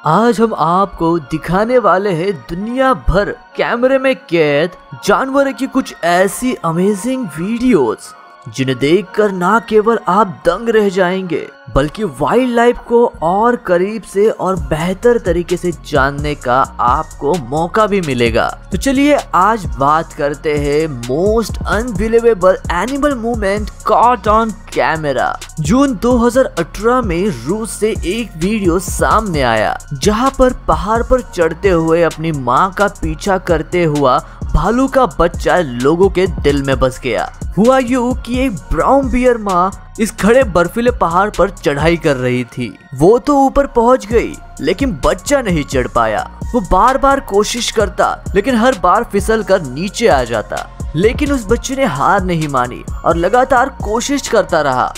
आज हम आपको दिखाने वाले हैं दुनिया भर कैमरे में कैद जानवरों की कुछ ऐसी अमेजिंग वीडियोस जिन्हें देखकर ना केवल आप दंग रह जाएंगे बल्कि वाइल्ड लाइफ को और करीब से और बेहतर तरीके से जानने का आपको मौका भी मिलेगा। तो चलिए आज बात करते हैं most unbelievable animal movement caught on camera. जून 2018 में रूस से एक वीडियो सामने आया जहां पर पहाड़ पर चढ़ते हुए अपनी मां का पीछा करते हुआ भालू का बच्चा लोगों के दिल में बस गया। हुआ यूं कि एक ब्राउन बियर माँ इस खड़े बर्फीले पहाड़ पर चढ़ाई कर रही थी। वो तो ऊपर पहुंच गई लेकिन बच्चा नहीं चढ़ पाया। वो बार बार कोशिश करता लेकिन हर बार फिसल कर नीचे आ जाता। लेकिन उस बच्चे ने हार नहीं मानी और लगातार कोशिश करता रहा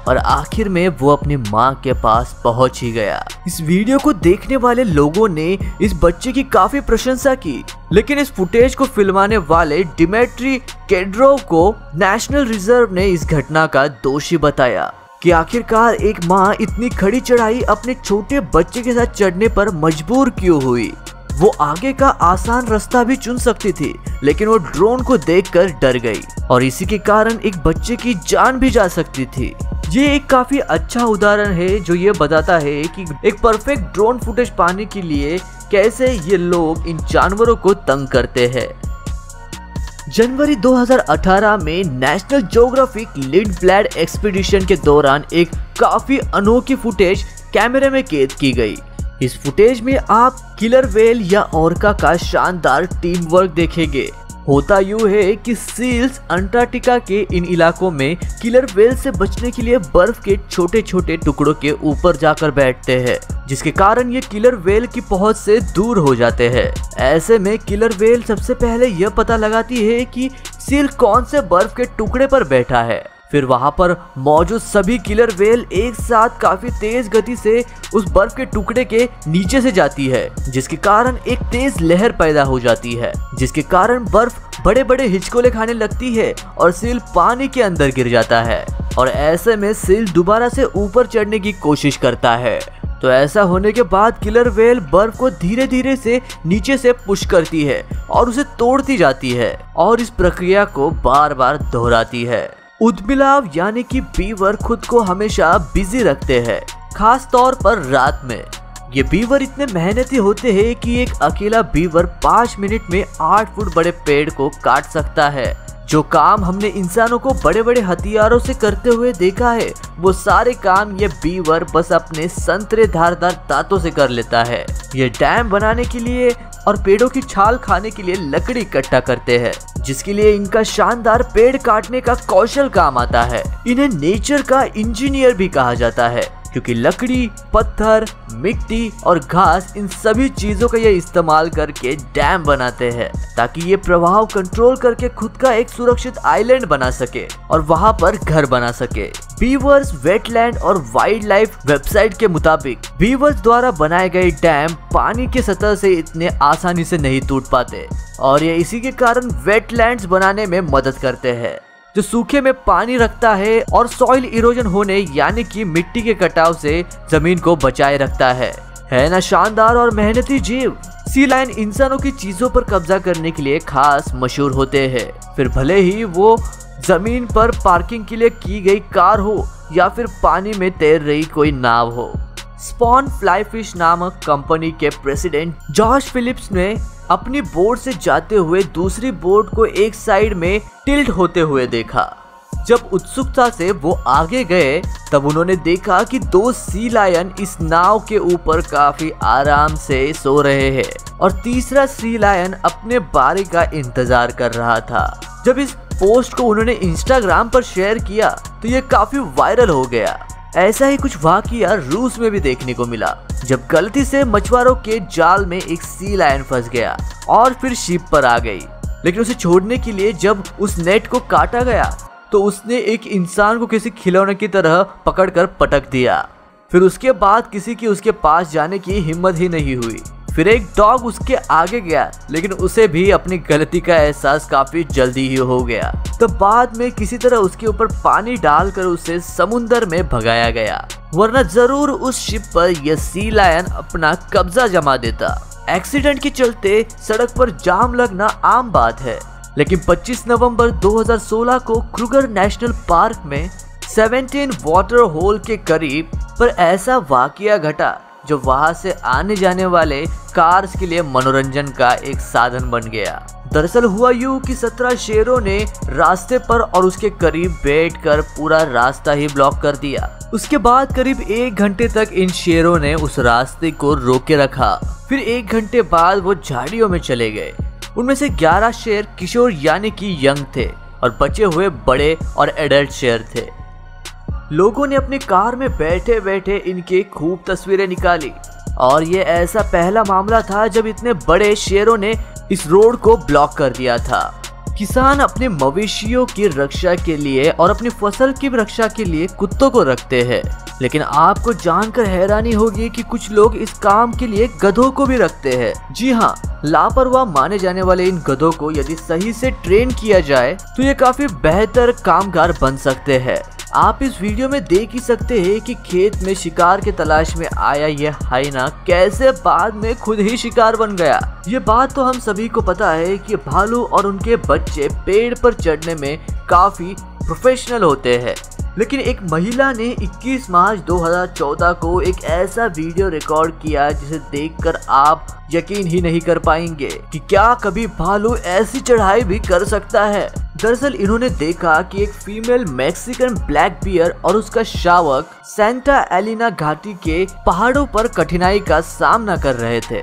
और आखिर में वो अपनी माँ के पास पहुंच ही गया। इस वीडियो को देखने वाले लोगों ने इस बच्चे की काफी प्रशंसा की, लेकिन इस फुटेज को फिल्माने वाले डिमित्री केड्रोव को नेशनल रिजर्व ने इस घटना का दोषी बताया कि आखिरकार एक माँ इतनी खड़ी चढ़ाई अपने छोटे बच्चे के साथ चढ़ने पर मजबूर क्यों हुई। वो आगे का आसान रास्ता भी चुन सकती थी लेकिन वो ड्रोन को देखकर डर गई और इसी के कारण एक बच्चे की जान भी जा सकती थी। ये एक काफी अच्छा उदाहरण है जो ये बताता है कि एक परफेक्ट ड्रोन फुटेज पाने के लिए कैसे ये लोग इन जानवरों को तंग करते हैं। जनवरी 2018 में national geographic lead blade expedition के दौरान एक काफी अनोखी फुटेज कैमरे में कैद की गई। इस फुटेज में आप किलर व्हेल या ऑर्का का शानदार टीम वर्क देखेंगे। होता यूं है कि सील्स अंटार्कटिका के इन इलाकों में किलर व्हेल से बचने के लिए बर्फ के छोटे छोटे टुकड़ों के ऊपर जाकर बैठते हैं, जिसके कारण ये किलर व्हेल की पहुंच से दूर हो जाते हैं। ऐसे में किलर व्हेल सबसे पहले यह पता लगाती है कि सील कौन से बर्फ के टुकड़े पर बैठा है। फिर वहां पर मौजूद सभी किलर व्हेल एक साथ काफी तेज गति से उस बर्फ के टुकड़े के नीचे से जाती है, जिसके कारण एक तेज लहर पैदा हो जाती है, जिसके कारण बर्फ बड़े बड़े हिचकोले खाने लगती है और सील पानी के अंदर गिर जाता है और ऐसे में सील दोबारा से ऊपर चढ़ने की कोशिश करता है। तो ऐसा होने के बाद किलर व्हेल बर्फ को धीरे धीरे से नीचे से पुश करती है और उसे तोड़ती जाती है और इस प्रक्रिया को बार बार दोहराती है। उद्बिलाव यानी कि बीवर खुद को हमेशा बिजी रखते हैं, खास तौर पर रात में। ये बीवर इतने मेहनती होते हैं कि एक अकेला बीवर 5 मिनट में 8 फुट बड़े पेड़ को काट सकता है। जो काम हमने इंसानों को बड़े बड़े हथियारों से करते हुए देखा है, वो सारे काम ये बीवर बस अपने संतरे धारदार दांतों से कर लेता है। ये डैम बनाने के लिए और पेड़ों की छाल खाने के लिए लकड़ी इकट्ठा करते हैं, जिसके लिए इनका शानदार पेड़ काटने का कौशल काम आता है। इन्हें नेचर का इंजीनियर भी कहा जाता है क्योंकि लकड़ी, पत्थर, मिट्टी और घास इन सभी चीजों का ये इस्तेमाल करके डैम बनाते हैं ताकि ये प्रवाह कंट्रोल करके खुद का एक सुरक्षित आइलैंड बना सके और वहां पर घर बना सके। बीवर्स वेटलैंड और वाइल्ड लाइफ वेबसाइट के मुताबिक बीवर्स द्वारा बनाए गए डैम पानी के सतह से इतने आसानी से नहीं टूट पाते और ये इसी के कारण वेटलैंड्स बनाने में मदद करते हैं जो सूखे में पानी रखता है और सॉइल इरोजन होने यानी कि मिट्टी के कटाव से जमीन को बचाए रखता है ना शानदार और मेहनती जीव। सी लायन इंसानों की चीजों पर कब्जा करने के लिए खास मशहूर होते हैं, फिर भले ही वो जमीन पर पार्किंग के लिए की गई कार हो या फिर पानी में तैर रही कोई नाव हो। स्पॉन फ्लाई फिश नामक कंपनी के प्रेसिडेंट जॉश फिलिप्स ने अपनी बोट से जाते हुए दूसरी बोट को एक साइड में टिल्ट होते हुए देखा। जब उत्सुकता से वो आगे गए तब उन्होंने देखा कि 2 सी लायन इस नाव के ऊपर काफी आराम से सो रहे हैं और तीसरा सी लायन अपने बारी का इंतजार कर रहा था। जब इस पोस्ट को उन्होंने इंस्टाग्राम पर शेयर किया तो ये काफी वायरल हो गया। ऐसा ही कुछ वाकया रूस में भी देखने को मिला जब गलती से मछुआरों के जाल में एक सी लायन फंस गया और फिर शिप पर आ गई, लेकिन उसे छोड़ने के लिए जब उस नेट को काटा गया तो उसने एक इंसान को किसी खिलौने की तरह पकड़कर पटक दिया। फिर उसके बाद किसी की उसके पास जाने की हिम्मत ही नहीं हुई। फिर एक डॉग उसके आगे गया, लेकिन उसे भी अपनी गलती का एहसास काफी जल्दी ही हो गया। तो बाद में किसी तरह उसके ऊपर पानी डालकर उसे समुंदर में भगाया गया, वरना जरूर उस शिप पर यह सी लायन अपना कब्जा जमा देता। एक्सीडेंट के चलते सड़क पर जाम लगना आम बात है, लेकिन 25 नवंबर 2016 को क्रूगर नेशनल पार्क में 17 वाटर होल के करीब पर ऐसा वाकया घटा जो वहां से आने जाने वाले कार्स के लिए मनोरंजन का एक साधन बन गया। दरअसल हुआ यूं कि 17 शेरों ने रास्ते पर और उसके करीब बैठकर पूरा रास्ता ही ब्लॉक कर दिया। उसके बाद करीब 1 घंटे तक इन शेरों ने उस रास्ते को रोके रखा। फिर 1 घंटे बाद वो झाड़ियों में चले गए। उनमें से 11 शेर किशोर यानी कि यंग थे और बचे हुए बड़े और एडल्ट शेर थे। लोगों ने अपनी कार में बैठे बैठे इनकी खूब तस्वीरें निकाली और ये ऐसा पहला मामला था जब इतने बड़े शेरों ने इस रोड को ब्लॉक कर दिया था। किसान अपने मवेशियों की रक्षा के लिए और अपनी फसल की रक्षा के लिए कुत्तों को रखते हैं, लेकिन आपको जानकर हैरानी होगी कि कुछ लोग इस काम के लिए गधों को भी रखते हैं। जी हाँ, लापरवाह माने जाने वाले इन गधों को यदि सही से ट्रेन किया जाए तो ये काफी बेहतर कामगार बन सकते हैं। आप इस वीडियो में देख ही सकते हैं कि खेत में शिकार के तलाश में आया यह हाइना कैसे बाद में खुद ही शिकार बन गया। ये बात तो हम सभी को पता है कि भालू और उनके बच्चे पेड़ पर चढ़ने में काफी प्रोफेशनल होते हैं, लेकिन एक महिला ने 21 मार्च 2014 को एक ऐसा वीडियो रिकॉर्ड किया जिसे देखकर आप यकीन ही नहीं कर पाएंगे कि क्या कभी भालू ऐसी चढ़ाई भी कर सकता है। दरअसल इन्होंने देखा कि एक फीमेल मैक्सिकन ब्लैक बियर और उसका शावक सेंटा एलिना घाटी के पहाड़ों पर कठिनाई का सामना कर रहे थे।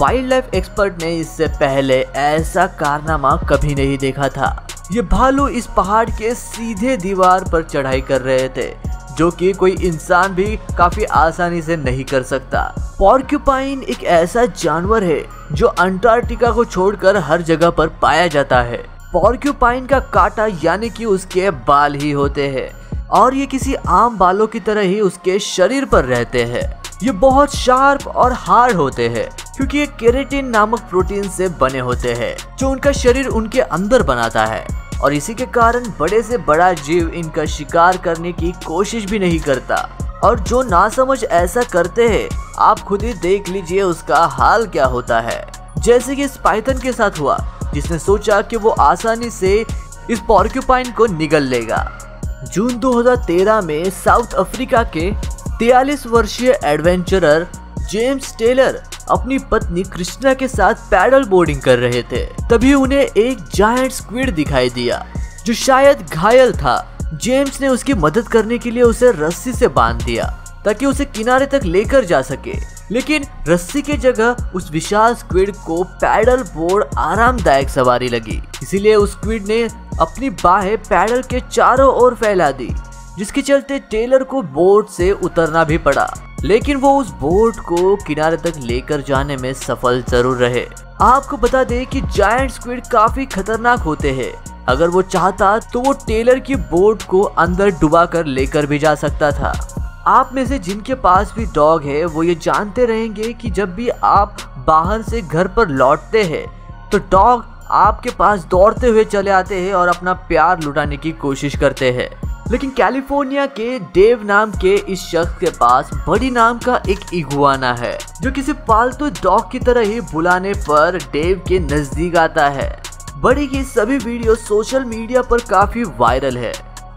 वाइल्ड लाइफ एक्सपर्ट ने इससे पहले ऐसा कारनामा कभी नहीं देखा था। ये भालू इस पहाड़ के सीधे दीवार पर चढ़ाई कर रहे थे, जो कि कोई इंसान भी काफी आसानी से नहीं कर सकता। पॉर्क्यूपाइन एक ऐसा जानवर है जो अंटार्कटिका को छोड़कर हर जगह पर पाया जाता है। पॉर्क्यूपाइन का कांटा यानी कि उसके बाल ही होते हैं और ये किसी आम बालों की तरह ही उसके शरीर पर रहते हैं। ये बहुत शार्प और हार्ड होते हैं क्योंकि ये केराटिन नामक प्रोटीन से बने होते हैं जो उनका शरीर उनके अंदर बनाता है, और इसी के कारण बड़े से बड़ा जीव इनका शिकार करने की कोशिश भी नहीं करता। और जो नासमझ ऐसा करते हैं आप खुद ही देख लीजिए उसका हाल क्या होता है। जैसे कि इस पाइथन के साथ हुआ, जिसने सोचा कि वो आसानी से इस पॉर्क्यूपाइन को निगल लेगा। जून 2013 में साउथ अफ्रीका के 43 वर्षीय एडवेंचरर जेम्स टेलर अपनी पत्नी क्रिस्टिना के साथ पैडल बोर्डिंग कर रहे थे। तभी उन्हें एक जायंट स्क्विड दिखाई दिया जो शायद घायल था। जेम्स ने उसकी मदद करने के लिए उसे रस्सी से बांध दिया ताकि उसे किनारे तक लेकर जा सके, लेकिन रस्सी के जगह उस विशाल स्क्विड को पैडल बोर्ड आरामदायक सवारी लगी। इसीलिए उस स्क्विड ने अपनी बाहें पैडल के चारों ओर फैला दी, जिसके चलते टेलर को बोट से उतरना भी पड़ा, लेकिन वो उस बोट को किनारे तक लेकर जाने में सफल जरूर रहे। आपको बता दें कि जायंट स्क्विड काफी खतरनाक होते हैं। अगर वो चाहता तो वो टेलर की बोट को अंदर डुबा कर लेकर भी जा सकता था। आप में से जिनके पास भी डॉग है वो ये जानते रहेंगे कि जब भी आप बाहर से घर पर लौटते हैं तो डॉग आपके पास दौड़ते हुए चले आते हैं और अपना प्यार लुटाने की कोशिश करते हैं। लेकिन कैलिफोर्निया के डेव नाम के इस शख्स के पास बडी नाम का एक इगुआना है जो किसी पालतू डॉग की तरह ही बुलाने पर डेव के नजदीक आता है। बडी की सभी वीडियो सोशल मीडिया पर काफी वायरल है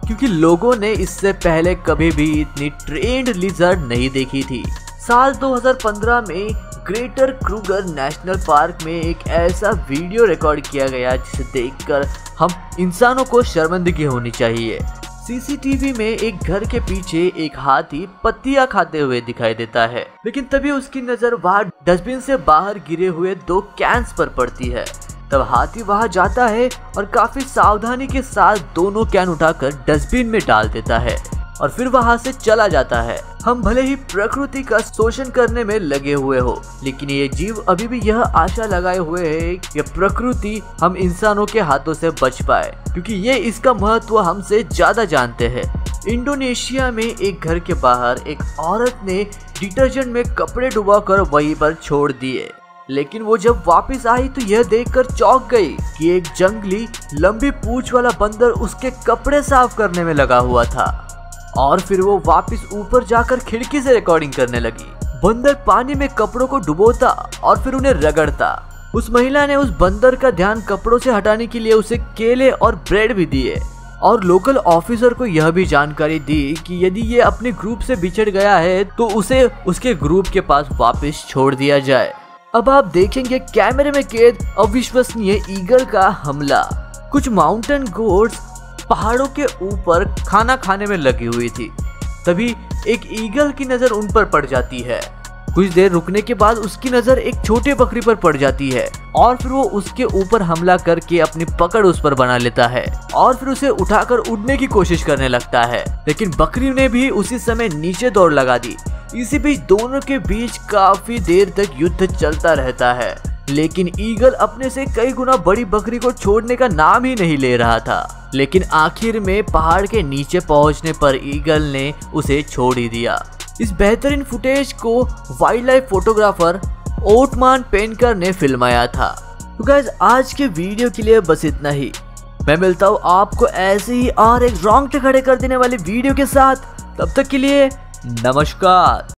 क्योंकि लोगों ने इससे पहले कभी भी इतनी ट्रेंड लिजर्ड नहीं देखी थी। साल 2015 में ग्रेटर क्रूगर नेशनल पार्क में एक ऐसा वीडियो रिकॉर्ड किया गया जिसे देखकर हम इंसानों को शर्मिंदगी होनी चाहिए। सीसीटीवी में एक घर के पीछे एक हाथी पत्तियां खाते हुए दिखाई देता है, लेकिन तभी उसकी नजर वहां डस्टबिन से बाहर गिरे हुए 2 कैंस पर पड़ती है। तब हाथी वहां जाता है और काफी सावधानी के साथ दोनों कैन उठाकर डस्टबिन में डाल देता है और फिर वहां से चला जाता है। हम भले ही प्रकृति का शोषण करने में लगे हुए हो, लेकिन ये जीव अभी भी यह आशा लगाए हुए है कि प्रकृति हम इंसानों के हाथों से बच पाए, क्योंकि ये इसका महत्व हमसे ज्यादा जानते हैं। इंडोनेशिया में एक घर के बाहर एक औरत ने डिटर्जेंट में कपड़े डुबाकर वहीं पर छोड़ दिए, लेकिन वो जब वापस आई तो यह देखकर चौंक गई कि एक जंगली लंबी पूंछ वाला बंदर उसके कपड़े साफ करने में लगा हुआ था। और फिर वो वापस ऊपर जाकर खिड़की से रिकॉर्डिंग करने लगी। बंदर पानी में कपड़ों को डुबोता और फिर उन्हें रगड़ता। उस महिला ने उस बंदर का ध्यान कपड़ों से हटाने के लिए उसे केले और ब्रेड भी दिए और लोकल ऑफिसर को यह भी जानकारी दी कि यदि ये अपने ग्रुप से बिछड़ गया है तो उसे उसके ग्रुप के पास वापस छोड़ दिया जाए। अब आप देखेंगे कैमरे में कैद अविश्वसनीय ईगल का हमला। कुछ माउंटेन गोट्स पहाड़ों के ऊपर खाना खाने में लगी हुई थी, तभी एक ईगल की नजर उन पर पड़ जाती है। कुछ देर रुकने के बाद उसकी नजर एक छोटे बकरी पर पड़ जाती है और फिर वो उसके ऊपर हमला करके अपनी पकड़ उस पर बना लेता है और फिर उसे उठाकर उड़ने की कोशिश करने लगता है, लेकिन बकरी ने भी उसी समय नीचे दौड़ लगा दी। इसी बीच दोनों के बीच काफी देर तक युद्ध चलता रहता है, लेकिन ईगल अपने से कई गुना बड़ी बकरी को छोड़ने का नाम ही नहीं ले रहा था। लेकिन आखिर में पहाड़ के नीचे पहुंचने पर ईगल ने उसे छोड़ ही दिया। इस बेहतरीन फुटेज को वाइल्ड लाइफ फोटोग्राफर ओटमान पेनकर ने फिल्माया था। तो गाइस आज के वीडियो के लिए बस इतना ही। मैं मिलता हूँ आपको ऐसे ही और एक रोंगटे खड़े कर देने वाली वीडियो के साथ। तब तक के लिए नमस्कार।